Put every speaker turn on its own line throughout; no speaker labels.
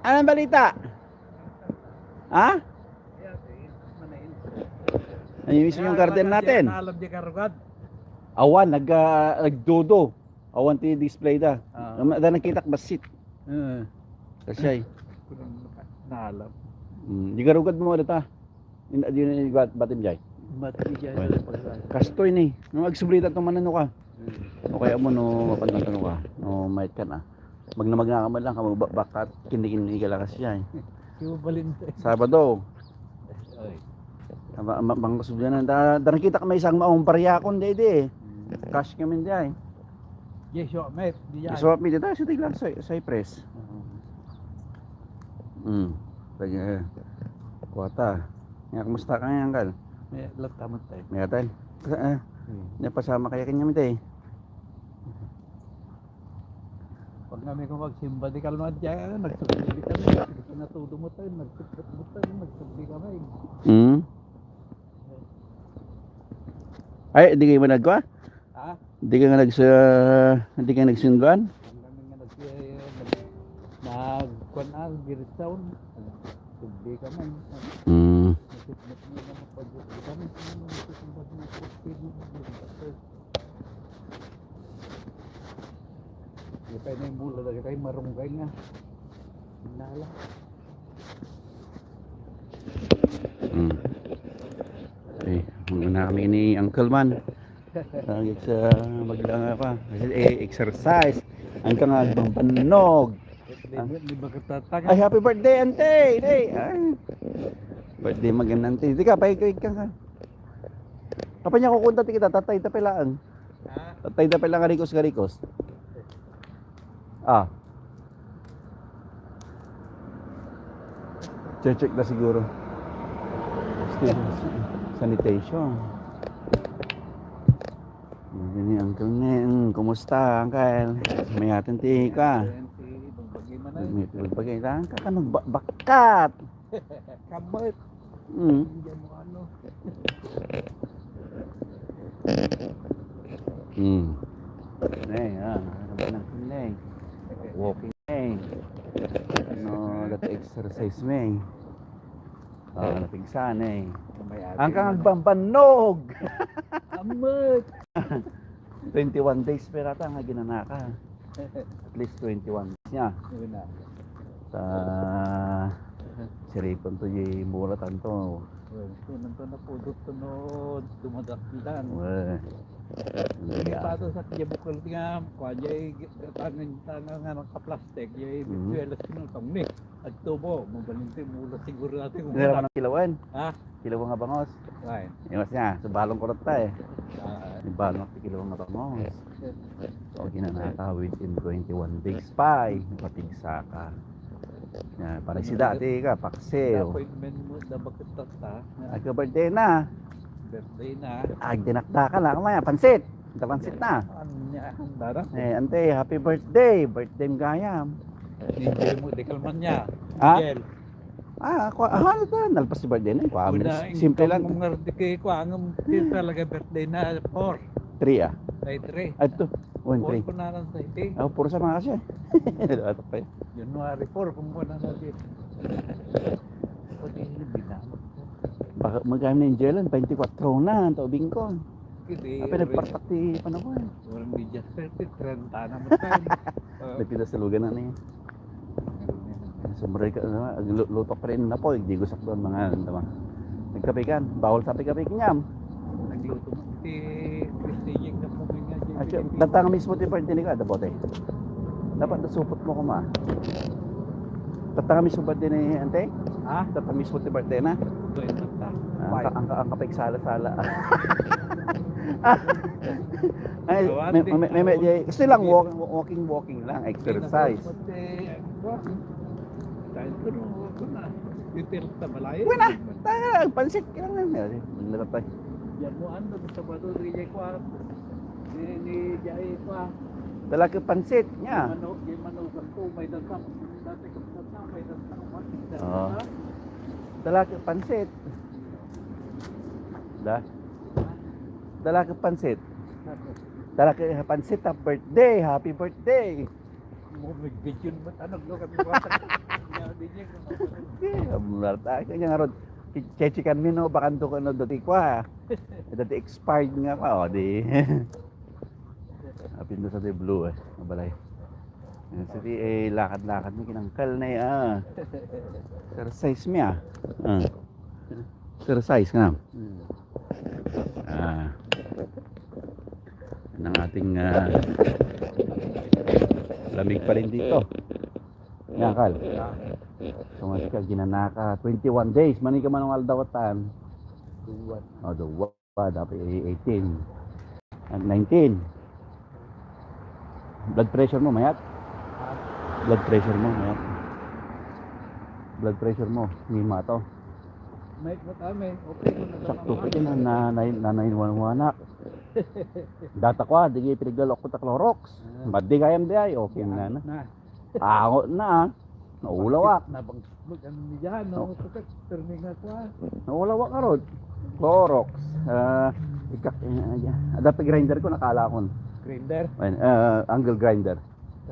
Anong balita? Ha? Ayun yung garden natin.
Alam di karugad.
Awan, nagdodo. Awan ti display da. Da nakita basit. Kasay.
Naalam.
Di garugad mo data. Di na batim jay.
Mati dyan
Well,
sa pagkakas.
Kastoy ni. No agsublita to manano ka. O kaya mo no mapantanong ka. No might ka na. Magnamag nga ka man lang ka magbakat kindi-kindi ka lang kasi yan.
Yung balin.
Sabado.
Ay.
Bang kasubyan da nakita ka may isang maong paryakon dede. Cash kami diay.
Yes, yo, mate. Di yan.
So mi dita sa tiglan sa Cypress. Lagi kuwata. Nga kumusta ka ngayon kal?
May latamat tayo.
May atan. Napasama kaya kanya mi tay.
Pag kami kung magsimba di kalma dyan, nagsubli kami. Natudo mo tayo, nagsubli tayo, nagsubli kami.
Ay, di kayo managwa?
Ha?
Di ka nagsunduan?
Kami nga nagkuhan Girit Town. Nagsubli kami. Nagsubli kami pag-subli kami. Di pa na yung mula lagi tayo marunggay nga. Nala.
Eh, muna kami ni Uncle Man. Lagi sa maglanga pa. Exercise. Ang kang agpampanog.
Di ba katataga?
Ay, happy birthday, ante! Ay. Birthday magandang ante. Di ka, paikig ka. Kapag niya kukunta kita, tatay tapilaan. Tatay tapilaan karikos. Check na siguro. Sanitation. Ini Uncle Nen, kumusta Uncle? May atin ti ka. May pagbagay lang ka kanang bakat.
Kamot. Hindi mo ano.
Neng, walking neng. Ano, that exercise neng. Napigsa neng. Ang kang agpampanog.
Kamot.
21 days pero ata nga ginanaka. At least 21 days niya. Siripon to yung mura tanto.
Tunan to na po tunod dumadakilan.
Hindi
pa to sa kaya bukal nga kuya tangan nga naka-plastic yung bituelas kinutong ni at tubo mabalinti mula siguro natin kung
wala ka ng kilawan. Kilawan nga bangos.
Right.
Iwas niya, sa balong kurot tayo. Yung balong at kilawan nga bangos. So ginanaka within 21 days pa patigsa ka. Para si dati ka, pakseo.
Appointment mo na bakit tata.
Agka-birthday na.
Birthday na.
Dinakda ka lang kamaya, pansit. Pansit na.
Ano niya ang darang?
Ante, happy birthday. Birthday mo gayam.
Ninjel mo, di kalman niya.
Ninjel. Ano to? Nalpas si birthday na. Simple lang.
Kung ngardi kayo ko, ang talaga birthday na 4.
3
Ay 3.
Ito. 1, 3.
Ko na lang sa iti.
Puro sa mga kasi. Ito pa
January 4, kung muna na dito. Pwede hindi na.
Baka magkano yung jelan, 24 na, ang taubing ko.
Hindi.
Apa nagpartak ti panahon.
Orang di just 30 naman tayo.
Nagpila sa lugan na niya. Sa Amerika, luto pa rin na po, hindi gusak doon mga tama. Nagkape kan, bawal sa kape kinyam.
Nagluto mo si Christine na po nga.
Datang mismo ti birthday ni ka, dapat dapat nasupot mo ko ma. Datang mismo birthday ni ante? Datang mismo ti birthday na?
Ito yung tata.
Ang kapag sala-sala. Ay, may kasi lang walking lang, exercise.
Dahil ko na. Detail sa malayo.
Wala, pansit ka lang. Maglatay.
Yan mo ano, sa bato rin ko. Ni Jai ko.
Dalaki pansit niya.
Manok ko, may dasam. Dati ko dasam, may dasam.
Dalaki pansit. Dalaki pansit. Dalaki pansit, happy birthday.
Mo video mo tanog lo kami bata. Nya di niya
Mulata kanya nga ron. Chechikan mi no bakanto ko no dati kwa. Dati expired nga pa o di. Apin do sa di blue eh. Mabalay. Sa di eh lakad-lakad mi kinangkal na ah. Exercise mi ah. Exercise ka na. Yan ang ating lamig pa rin dito. Yan kal. So mas ka ginanaka 21 days mani ka manong aldawatan.
duwan.
Oh, duwa dapat 18 and 19. Blood pressure mo mayat. Blood pressure mo mayat. Blood pressure mo lima to.
May mo kami, okay mo na
Sakto ka din na 911 anak. Data ko di pinagdalok ko ta Clorox. Madi kayam di ay okay na na. Ako na. Naulawak.
Nabangsmag ano niya, no? Tukat, turning nga ko.
Naulawak ka rod. Clorox. Dapat grinder ko nakala ko.
Grinder.
Angle grinder.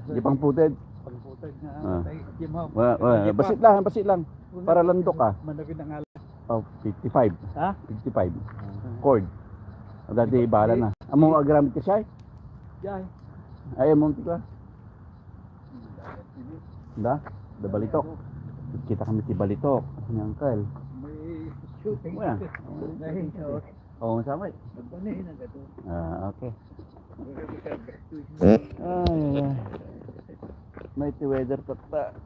Di pang puted.
Pagputag
Ah.
na, tayo, Jimaw.
Basit lang. Para landok ka.
Managin ang alam.
Oh, 55.
Ha?
55. Cord. Dati bala na. Amo agramit ka siya?
Yan.
Ay mo ka. Da? Da balitok. Kita kami ti balitok. Ni uncle.
May shooting.
Wala.
Dahil,
Oh, sama.
magpanahin ang gato.
Okay. Ay. May ti weather tata.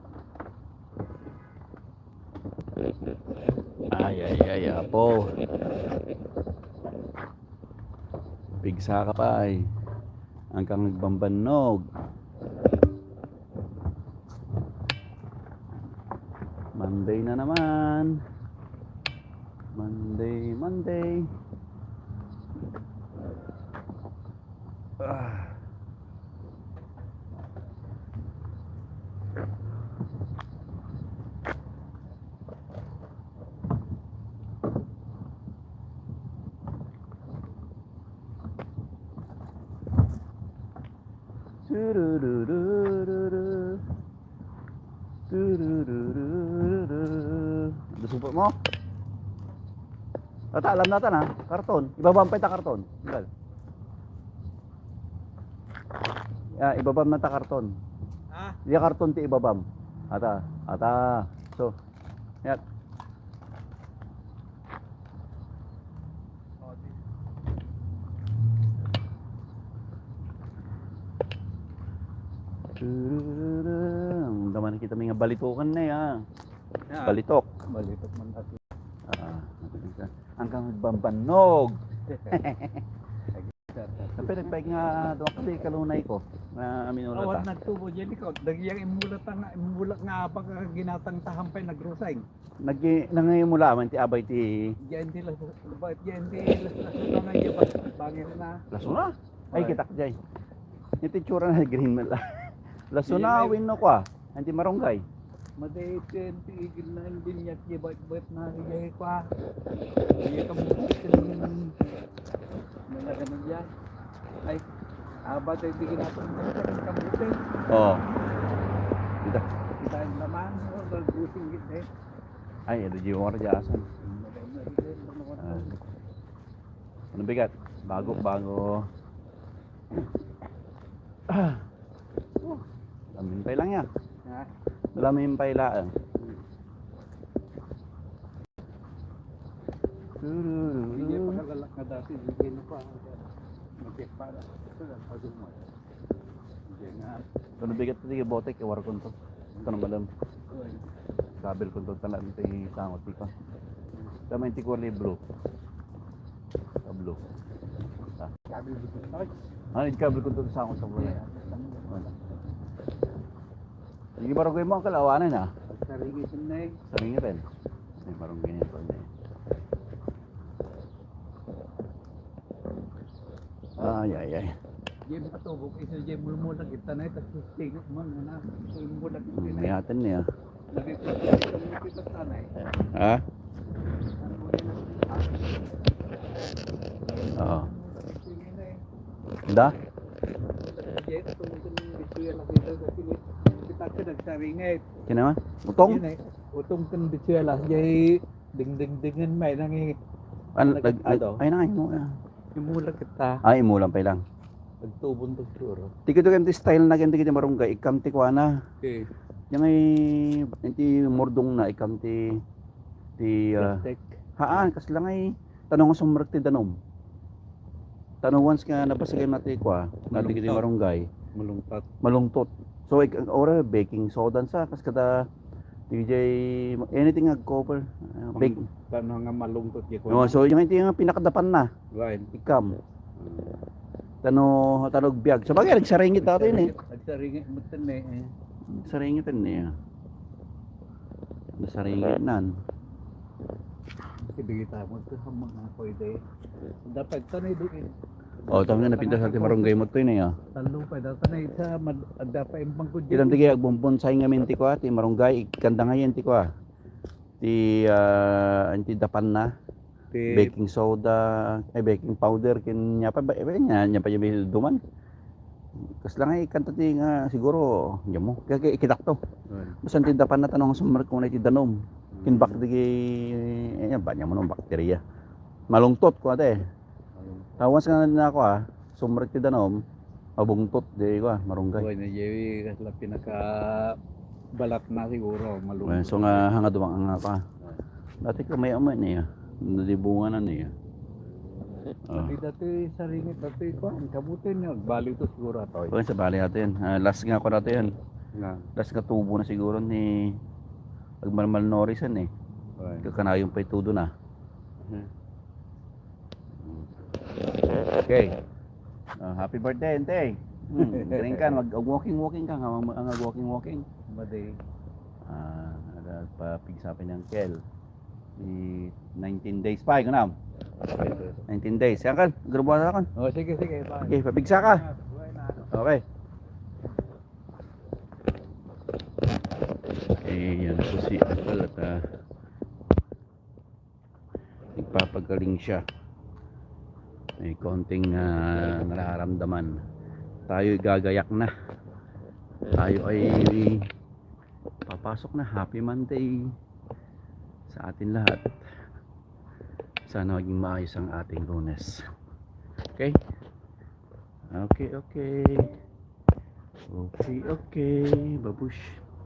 Ay, apo. Bigsa ka pa ay. Hanggang nagbambanog. Monday na naman. Monday. Support mo? Ata, alam natin ha, karton. Ibabampay ta karton. Gal. Ibabam na ta karton.
Ha?
Iya karton ti ibabam. Ata. So, yan. Daman kita mga balitukan na ya. Balitok.
Balitok man natin.
Hanggang magbambanog. Tapi nagpaig nga doon kasi kalunay ko na aminulat
Awan nagtubo dyan ikaw. Nagyang imulat nga pag ginatang tahampay nagrusay.
Nangayamulaman ti abay ti
Diyan di las na niya ba bangin na.
lasuna. Ay kitak jay. Iti tsura na green mala. Lasuna win no kwa. Anti marunggay.
Maday igil na hindi niya kibat na niya kwa. Niya kamutin na ganun yan. Ay aba tayo bigyan natin ng kamutin.
Oh. Dito.
Kita yung naman, nag-busing git eh.
Ay, ada jiwa ka jasan. Ano bigat? Bago. Lamimpay lang yan.
Ha?
Lamimpay lang.
Hindi pa kagalak na dati, hindi na pa. Magkipala. Ito lang, pagod mo. Hindi nga.
Ano bigat sige botek iwar ko to. Ito na malam. Kabel ko to tanan ti sangot ti ko. Tama ti ko blue. Blue.
Sabi dito. Ay,
Ano kabel ko to sangot sa wala. Sige barangay mo ang kalawanan ha.
pagsaringitin na eh.
Sabi nga rin. Ay barangay niya to. Ay.
Diyan patubok, isa diyan mulmulag kita na ito. Tingnan mo na. Mulmulag kita na.
Mayatan niya.
Nagipitas na eh.
Ha? Oo. Da?
Diyan, tumutin Kuya nakita ko sila. Kita ka nagsaringit.
Kinaman? Utong?
Yun eh. Utong kan bitsela. Jay ding-ding-dingan may nangi.
Ano,
Ano?
ay na, imo.
Imula kita.
Ay, imulang pa lang.
Nagtubon to siguro.
Tiko to ganti style na ganti kita marunggay. Ikam ti kuana.
Okay.
Yang ay, hindi mordong na. Ikam ti,
Plastic.
haan, kasi lang ay, tanong sa sumrak ti danom. Tanong once ka napasagay mati kwa. Nati kita marunggay.
Malungpat.
Malungtot. So, ora, baking soda sa. Kasi kada, DJ, anything ag-cover. Bake.
Tanong nga malungkot kay
No, so, yung hindi yung pinakadapan na.
Right.
Ikam. Tanog biyag. Sa bagay, nagsaringit natin eh.
Nagsaringit mo tan eh.
Saringitan niya. Nasaringit nan.
Ibigita mo ito sa mga pwede. Dapat tanay doon.
O, tama na napinta sa ating marunggay mo ito yun eh.
Talo pa daw tanay sa dapat yung pangkudyo.
Kitang tigay, agbumbon sa ngamin ti ko ti marunggay. Ikanda ngayon ti ko Ti, anti dapan na. Baking soda, baking powder, kin nya pa ba, nya pa yung duman. Kas lang ay kanta ti nga siguro, nya mo. Kaya ikitak to. Basta ti dapan na tanong sa mark kung na ti danom. Kin bak di ba nya mo ng bakterya. Malungtot ko ate. Tawas ka na ako sumrek ti danom, mabungtot di ko marunggay.
Boy na jewi kasi pinaka balat na siguro malungkot.
So nga hanga dumang nga pa. Dati ko may aman niya. Nadibungan na niya.
Dati dati sa ringit dati ko ang kabutin niya. Bali to siguro ato.
Okay, sa bali natin. Last nga ko natin.
Nga.
Last nga tubo na siguro ni Agmalmal Norrisan eh. Kakanayong pa itudo na. Okay. Happy birthday, Ente. Galing ka, mag-walking ka. Walking.
Maday.
Papigsapin ng Kel. 19 days pa, ganam. 19 days. Yan kan, grupo na kan.
Oh, sige.
Okay, papigsa ka. Okay. Yan po si Apple at nagpapagaling siya. May konting nararamdaman. Tayo gagayak na. Tayo ay papasok na. Happy Monday sa atin lahat. Sana maging maayos ang ating Lunes. Okay? Okay. Okay, babush.